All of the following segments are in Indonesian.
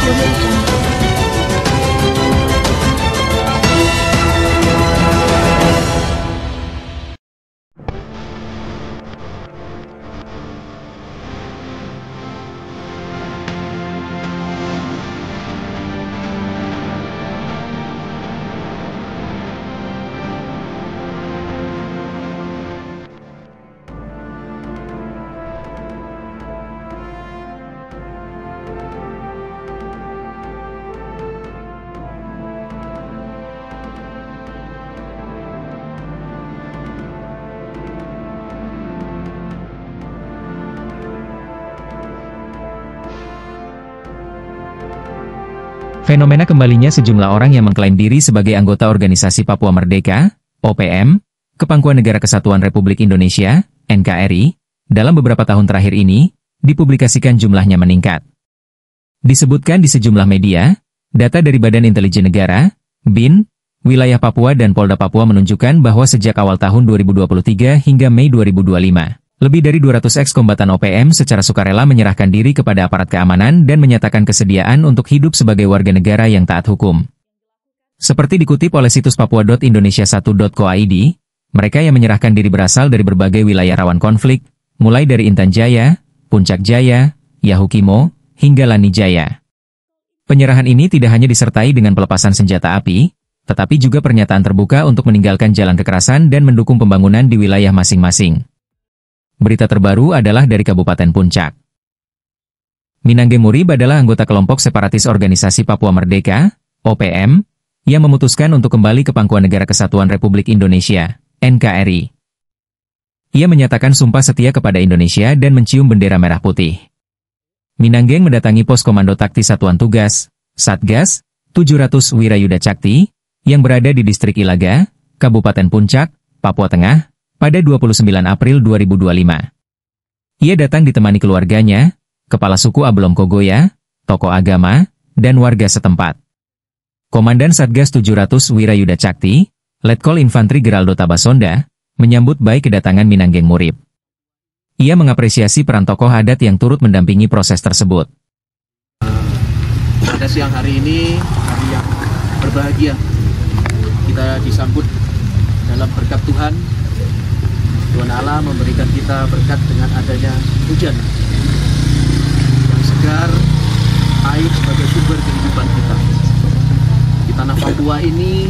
Audio Jungle. Fenomena kembalinya sejumlah orang yang mengklaim diri sebagai anggota Organisasi Papua Merdeka, OPM, Kepangkuan Negara Kesatuan Republik Indonesia, NKRI, dalam beberapa tahun terakhir ini, dipublikasikan jumlahnya meningkat. Disebutkan di sejumlah media, data dari Badan Intelijen Negara, BIN, wilayah Papua dan Polda Papua menunjukkan bahwa sejak awal tahun 2023 hingga Mei 2025, lebih dari 200 eks-kombatan OPM secara sukarela menyerahkan diri kepada aparat keamanan dan menyatakan kesediaan untuk hidup sebagai warga negara yang taat hukum. Seperti dikutip oleh situs papua.indonesia1.co.id, mereka yang menyerahkan diri berasal dari berbagai wilayah rawan konflik, mulai dari Intan Jaya, Puncak Jaya, Yahukimo, hingga Lani Jaya. Penyerahan ini tidak hanya disertai dengan pelepasan senjata api, tetapi juga pernyataan terbuka untuk meninggalkan jalan kekerasan dan mendukung pembangunan di wilayah masing-masing. Berita terbaru adalah dari Kabupaten Puncak. Minangge Murib adalah anggota kelompok separatis Organisasi Papua Merdeka, OPM, yang memutuskan untuk kembali ke Pangkuan Negara Kesatuan Republik Indonesia, NKRI. Ia menyatakan sumpah setia kepada Indonesia dan mencium bendera merah putih. Minanggeng mendatangi pos Komando Taktis Satuan Tugas, Satgas, 700 Wirayuda Cakti, yang berada di Distrik Ilaga, Kabupaten Puncak, Papua Tengah, pada 29 April 2025. Ia datang ditemani keluarganya, kepala suku Ablom Kogoya, tokoh agama, dan warga setempat. Komandan Satgas 700 Wirayuda Cakti, Letkol Infantri Geraldo Tabasonda, menyambut baik kedatangan Minanggeng Murib. Ia mengapresiasi peran tokoh adat yang turut mendampingi proses tersebut. Pada siang hari ini, hari yang berbahagia, kita disambut dalam berkat Tuhan. Tuhan Allah memberikan kita berkat dengan adanya hujan yang segar, air sebagai sumber kehidupan kita. Di tanah Papua ini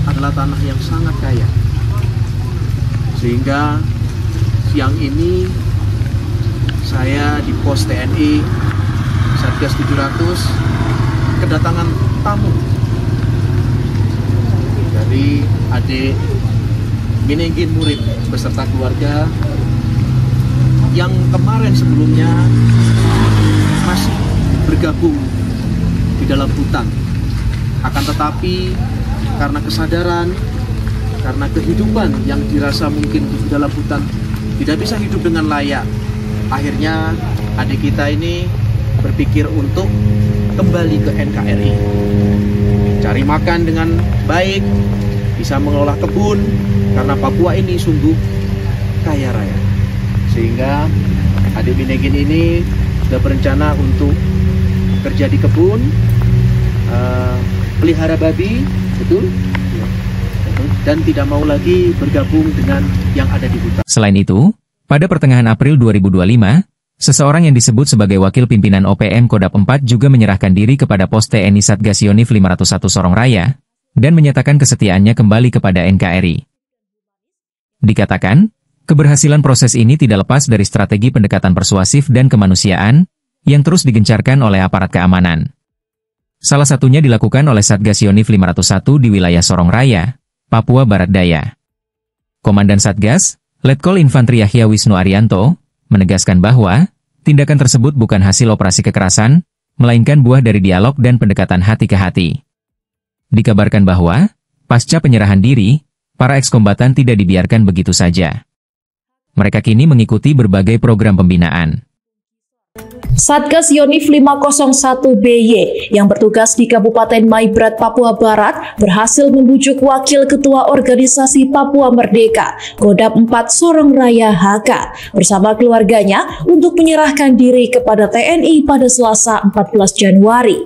adalah tanah yang sangat kaya, sehingga siang ini saya di pos TNI Satgas 700 kedatangan tamu dari adik Minanggeng Murib beserta keluarga yang kemarin sebelumnya masih bergabung di dalam hutan. Akan tetapi karena kesadaran, karena kehidupan yang dirasa mungkin di dalam hutan tidak bisa hidup dengan layak, akhirnya adik kita ini berpikir untuk kembali ke NKRI, cari makan dengan baik, bisa mengelola kebun, karena Papua ini sungguh kaya raya. Sehingga adik Minanggeng ini sudah berencana untuk kerja di kebun, pelihara babi, betul? Dan tidak mau lagi bergabung dengan yang ada di hutan. Selain itu, pada pertengahan April 2025, seseorang yang disebut sebagai wakil pimpinan OPM Kodap 4 juga menyerahkan diri kepada pos TNI Satgas Yonif 501 Sorong Raya, dan menyatakan kesetiaannya kembali kepada NKRI. Dikatakan, keberhasilan proses ini tidak lepas dari strategi pendekatan persuasif dan kemanusiaan yang terus digencarkan oleh aparat keamanan. Salah satunya dilakukan oleh Satgas Yonif 501 di wilayah Sorong Raya, Papua Barat Daya. Komandan Satgas, Letkol Infantri Yahya Wisnu Arianto, menegaskan bahwa tindakan tersebut bukan hasil operasi kekerasan, melainkan buah dari dialog dan pendekatan hati ke hati. Dikabarkan bahwa, pasca penyerahan diri, para ekskombatan tidak dibiarkan begitu saja. Mereka kini mengikuti berbagai program pembinaan. Satgas Yonif 501 BY yang bertugas di Kabupaten Maibrat, Papua Barat berhasil membujuk Wakil Ketua Organisasi Papua Merdeka, Kodap 4 Sorong Raya HK, bersama keluarganya untuk menyerahkan diri kepada TNI pada Selasa 14 Januari.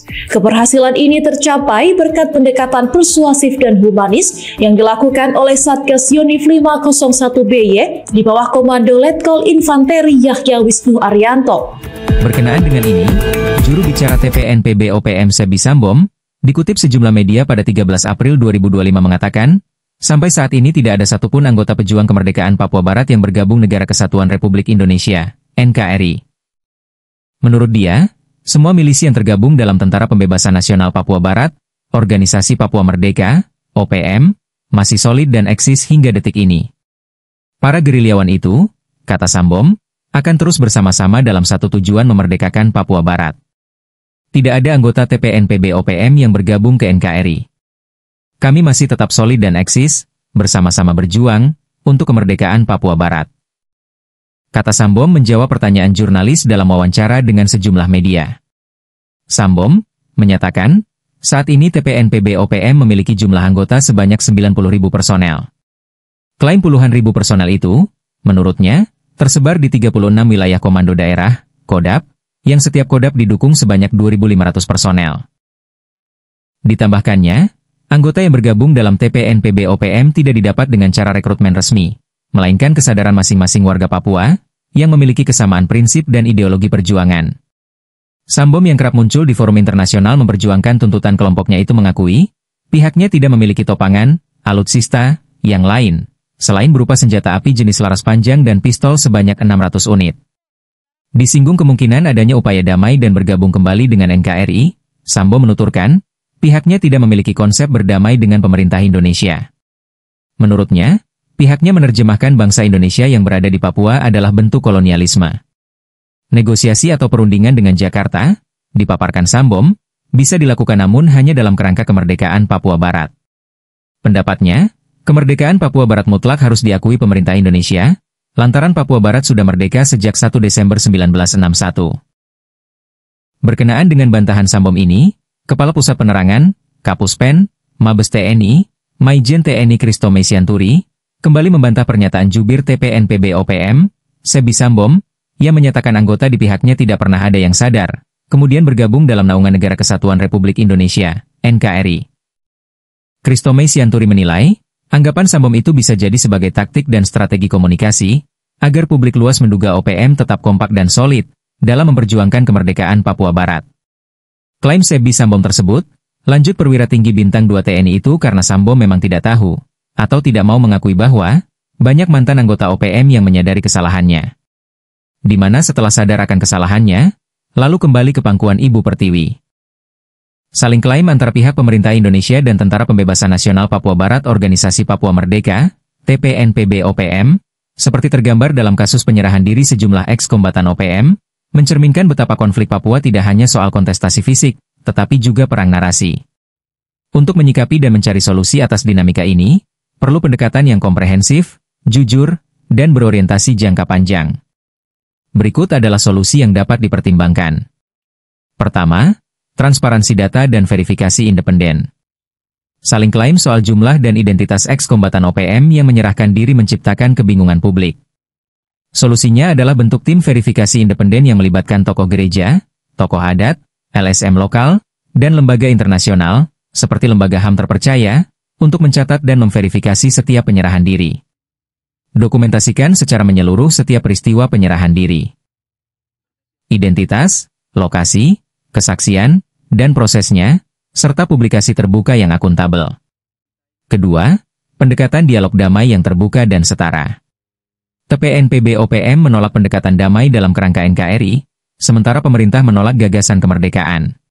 Keberhasilan ini tercapai berkat pendekatan persuasif dan humanis yang dilakukan oleh Satgas Yonif 501 BY di bawah komando Letkol Infanteri Yahya Wisnu Arianto. Berkenaan dengan ini, juru bicara TPNPB OPM Sebi Sambom dikutip sejumlah media pada 13 April 2025 mengatakan, sampai saat ini tidak ada satupun anggota pejuang kemerdekaan Papua Barat yang bergabung Negara Kesatuan Republik Indonesia, NKRI. Menurut dia, semua milisi yang tergabung dalam Tentara Pembebasan Nasional Papua Barat, Organisasi Papua Merdeka, OPM, masih solid dan eksis hingga detik ini. Para gerilyawan itu, kata Sambom, akan terus bersama-sama dalam satu tujuan memerdekakan Papua Barat. Tidak ada anggota TPNPB OPM yang bergabung ke NKRI. Kami masih tetap solid dan eksis, bersama-sama berjuang, untuk kemerdekaan Papua Barat. Kata Sambom menjawab pertanyaan jurnalis dalam wawancara dengan sejumlah media. Sambom menyatakan, saat ini TPNPB OPM memiliki jumlah anggota sebanyak 90.000 personel. Klaim puluhan ribu personel itu, menurutnya, tersebar di 36 wilayah komando daerah, Kodap, yang setiap Kodap didukung sebanyak 2.500 personel. Ditambahkannya, anggota yang bergabung dalam TPNPB OPM tidak didapat dengan cara rekrutmen resmi, melainkan kesadaran masing-masing warga Papua, yang memiliki kesamaan prinsip dan ideologi perjuangan. Sambom yang kerap muncul di forum internasional memperjuangkan tuntutan kelompoknya itu mengakui, pihaknya tidak memiliki topangan, alutsista, yang lain, selain berupa senjata api jenis laras panjang dan pistol sebanyak 600 unit. Disinggung kemungkinan adanya upaya damai dan bergabung kembali dengan NKRI, Sambom menuturkan, pihaknya tidak memiliki konsep berdamai dengan pemerintah Indonesia. Menurutnya, pihaknya menerjemahkan bangsa Indonesia yang berada di Papua adalah bentuk kolonialisme. Negosiasi atau perundingan dengan Jakarta, dipaparkan Sambom, bisa dilakukan namun hanya dalam kerangka kemerdekaan Papua Barat. Pendapatnya, kemerdekaan Papua Barat mutlak harus diakui pemerintah Indonesia, lantaran Papua Barat sudah merdeka sejak 1 Desember 1961. Berkenaan dengan bantahan Sambom ini, Kepala Pusat Penerangan, Kapuspen, Mabes TNI, Maijen TNI Kristome Sianturi, kembali membantah pernyataan jubir TPNPB OPM, Sebi Sambom, yang menyatakan anggota di pihaknya tidak pernah ada yang sadar, kemudian bergabung dalam naungan Negara Kesatuan Republik Indonesia, NKRI. Kristome Sianturi menilai, anggapan Sambom itu bisa jadi sebagai taktik dan strategi komunikasi, agar publik luas menduga OPM tetap kompak dan solid, dalam memperjuangkan kemerdekaan Papua Barat. Klaim Sebi Sambom tersebut, lanjut perwira tinggi bintang 2 TNI itu karena Sambom memang tidak tahu, atau tidak mau mengakui bahwa, banyak mantan anggota OPM yang menyadari kesalahannya. Di mana setelah sadar akan kesalahannya, lalu kembali ke pangkuan Ibu Pertiwi. Saling klaim antara pihak pemerintah Indonesia dan Tentara Pembebasan Nasional Papua Barat Organisasi Papua Merdeka, TPNPB OPM, seperti tergambar dalam kasus penyerahan diri sejumlah eks-kombatan OPM, mencerminkan betapa konflik Papua tidak hanya soal kontestasi fisik, tetapi juga perang narasi. Untuk menyikapi dan mencari solusi atas dinamika ini, perlu pendekatan yang komprehensif, jujur, dan berorientasi jangka panjang. Berikut adalah solusi yang dapat dipertimbangkan. Pertama, transparansi data dan verifikasi independen. Saling klaim soal jumlah dan identitas eks-kombatan OPM yang menyerahkan diri menciptakan kebingungan publik. Solusinya adalah bentuk tim verifikasi independen yang melibatkan tokoh gereja, tokoh adat, LSM lokal, dan lembaga internasional, seperti lembaga HAM terpercaya, untuk mencatat dan memverifikasi setiap penyerahan diri. Dokumentasikan secara menyeluruh setiap peristiwa penyerahan diri. Identitas, lokasi, kesaksian, dan prosesnya, serta publikasi terbuka yang akuntabel. Kedua, pendekatan dialog damai yang terbuka dan setara. TPNPB OPM menolak pendekatan damai dalam kerangka NKRI, sementara pemerintah menolak gagasan kemerdekaan.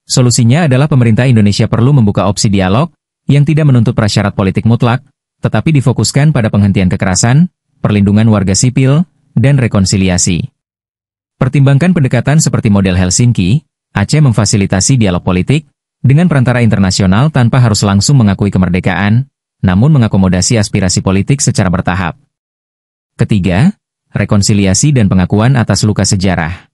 Solusinya adalah pemerintah Indonesia perlu membuka opsi dialog, yang tidak menuntut prasyarat politik mutlak, tetapi difokuskan pada penghentian kekerasan, perlindungan warga sipil, dan rekonsiliasi. Pertimbangkan pendekatan seperti model Helsinki, Aceh memfasilitasi dialog politik, dengan perantara internasional tanpa harus langsung mengakui kemerdekaan, namun mengakomodasi aspirasi politik secara bertahap. Ketiga, rekonsiliasi dan pengakuan atas luka sejarah.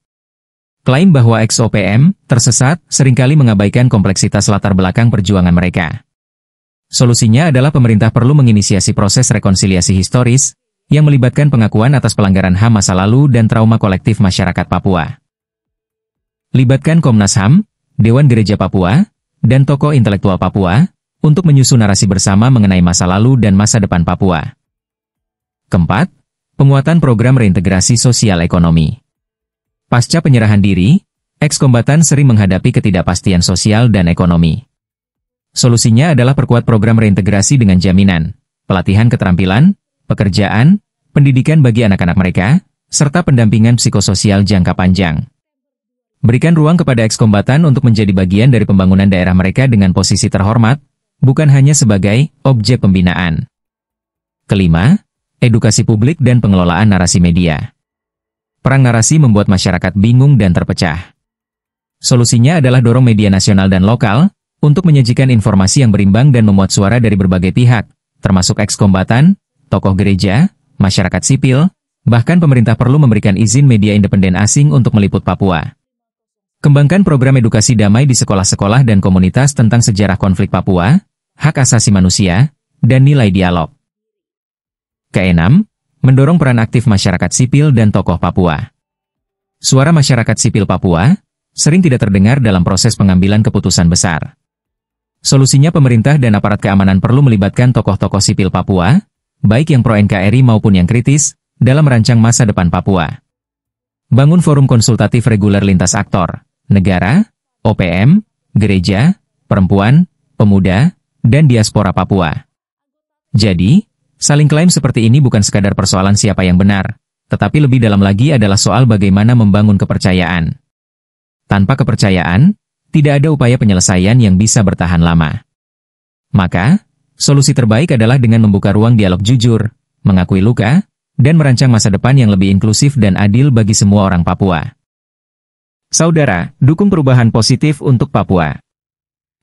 Klaim bahwa ex-OPM tersesat seringkali mengabaikan kompleksitas latar belakang perjuangan mereka. Solusinya adalah pemerintah perlu menginisiasi proses rekonsiliasi historis, yang melibatkan pengakuan atas pelanggaran HAM masa lalu dan trauma kolektif masyarakat Papua. Libatkan Komnas HAM, Dewan Gereja Papua, dan tokoh intelektual Papua, untuk menyusun narasi bersama mengenai masa lalu dan masa depan Papua. Keempat, penguatan program reintegrasi sosial ekonomi. Pasca penyerahan diri, ekskombatan sering menghadapi ketidakpastian sosial dan ekonomi. Solusinya adalah perkuat program reintegrasi dengan jaminan, pelatihan keterampilan, pekerjaan, pendidikan bagi anak-anak mereka, serta pendampingan psikososial jangka panjang. Berikan ruang kepada ekskombatan untuk menjadi bagian dari pembangunan daerah mereka dengan posisi terhormat, bukan hanya sebagai objek pembinaan. Kelima, edukasi publik dan pengelolaan narasi media. Perang narasi membuat masyarakat bingung dan terpecah. Solusinya adalah dorong media nasional dan lokal untuk menyajikan informasi yang berimbang dan memuat suara dari berbagai pihak, termasuk ekskombatan, tokoh gereja, masyarakat sipil, bahkan pemerintah perlu memberikan izin media independen asing untuk meliput Papua. Kembangkan program edukasi damai di sekolah-sekolah dan komunitas tentang sejarah konflik Papua, hak asasi manusia, dan nilai dialog. Keenam, mendorong peran aktif masyarakat sipil dan tokoh Papua. Suara masyarakat sipil Papua sering tidak terdengar dalam proses pengambilan keputusan besar. Solusinya pemerintah dan aparat keamanan perlu melibatkan tokoh-tokoh sipil Papua, baik yang pro-NKRI maupun yang kritis, dalam merancang masa depan Papua. Bangun forum konsultatif reguler lintas aktor, negara, OPM, gereja, perempuan, pemuda, dan diaspora Papua. Jadi, saling klaim seperti ini bukan sekadar persoalan siapa yang benar, tetapi lebih dalam lagi adalah soal bagaimana membangun kepercayaan. Tanpa kepercayaan, tidak ada upaya penyelesaian yang bisa bertahan lama. Maka, solusi terbaik adalah dengan membuka ruang dialog jujur, mengakui luka, dan merancang masa depan yang lebih inklusif dan adil bagi semua orang Papua. Saudara, dukung perubahan positif untuk Papua.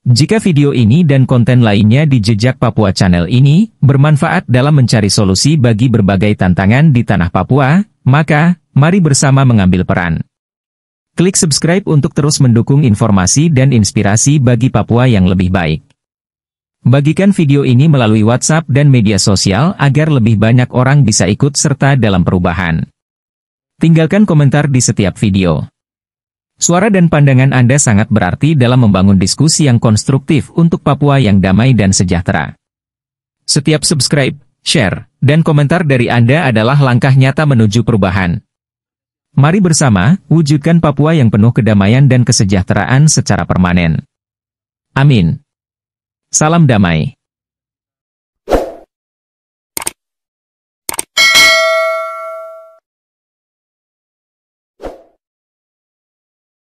Jika video ini dan konten lainnya di Jejak Papua Channel ini bermanfaat dalam mencari solusi bagi berbagai tantangan di tanah Papua, maka mari bersama mengambil peran. Klik subscribe untuk terus mendukung informasi dan inspirasi bagi Papua yang lebih baik. Bagikan video ini melalui WhatsApp dan media sosial agar lebih banyak orang bisa ikut serta dalam perubahan. Tinggalkan komentar di setiap video. Suara dan pandangan Anda sangat berarti dalam membangun diskusi yang konstruktif untuk Papua yang damai dan sejahtera. Setiap subscribe, share, dan komentar dari Anda adalah langkah nyata menuju perubahan. Mari bersama, wujudkan Papua yang penuh kedamaian dan kesejahteraan secara permanen. Amin. Salam damai.